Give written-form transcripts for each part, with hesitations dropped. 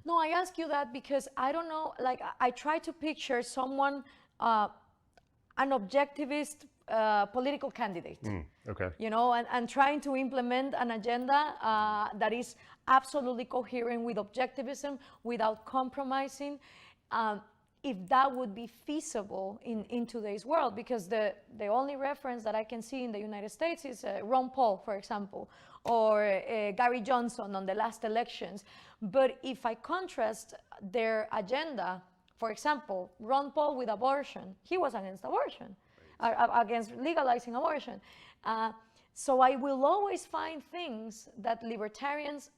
No, I ask you that because I don't know, like I try to picture someone, an objectivist political candidate, Okay. you know, and trying to implement an agenda that is absolutely coherent with objectivism without compromising. If that would be feasible in today's world, because the only reference that I can see in the United States is Ron Paul, for example, or Gary Johnson on the last elections. But if I contrast their agenda, for example, Ron Paul with abortion, he was against abortion, against legalizing abortion. So I will always find things that libertarians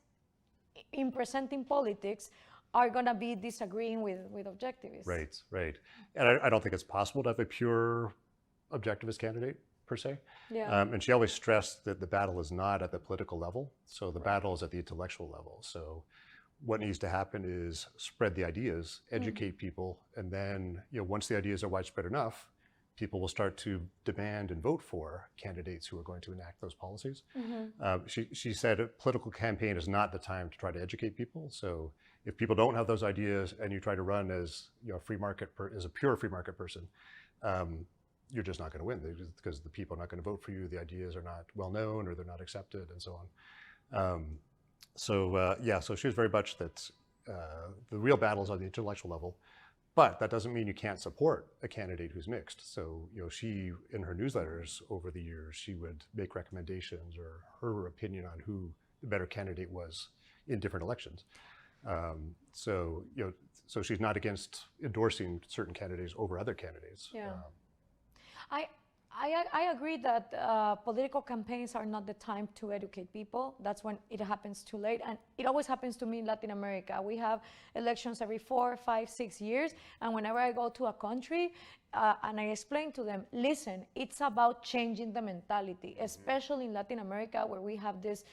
in presenting politics are going to be disagreeing with objectivists. Right, right. And I don't think it's possible to have a pure objectivist candidate, per se. Yeah. And she always stressed that the battle is not at the political level. So the battle is at the intellectual level. So what needs to happen is spread the ideas, educate people, and then, once the ideas are widespread enough, people will start to demand and vote for candidates who are going to enact those policies. She said a political campaign is not the time to try to educate people. So if people don't have those ideas and you try to run as as a pure free market person, you're just not going to win because the people are not going to vote for you. The ideas are not well known or they're not accepted and so on. So she was very much that the real battle is on the intellectual level. But that doesn't mean you can't support a candidate who's mixed. So, she, in her newsletters over the years, she would make recommendations or her opinion on who the better candidate was in different elections. So she's not against endorsing certain candidates over other candidates. Yeah. I agree that political campaigns are not the time to educate people. That's when it happens too late. And it always happens to me in Latin America. We have elections every 4, 5, 6 years. And whenever I go to a country and I explain to them, listen, it's about changing the mentality, especially in Latin America, where we have this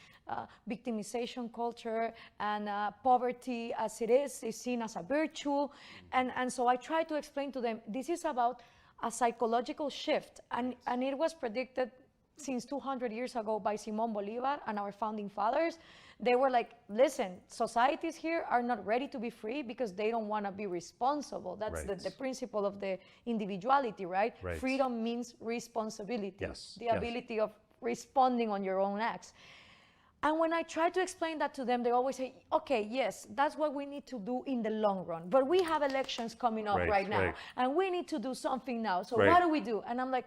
victimization culture and poverty as it is seen as a virtue. And so I try to explain to them, this is about a psychological shift, and it was predicted since 200 years ago by Simón Bolívar and our founding fathers. They were like, listen, societies here are not ready to be free because they don't want to be responsible. That's the principle of the individuality, right? Freedom means responsibility, the ability of responding on your own acts. And when I try to explain that to them, they always say, okay, yes, that's what we need to do in the long run. But we have elections coming up right now, and we need to do something now. So what do we do? And I'm like,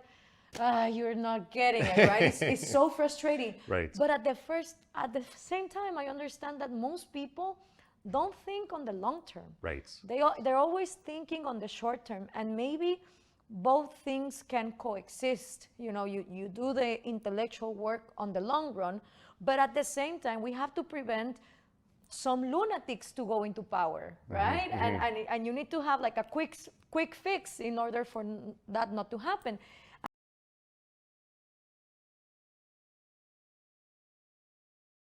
you're not getting it, right? It's so frustrating. But at the same time, I understand that most people don't think on the long term. They're always thinking on the short term. And maybe both things can coexist. You do the intellectual work on the long run, but at the same time, we have to prevent some lunatics to go into power, right? And you need to have like a quick fix in order for that not to happen.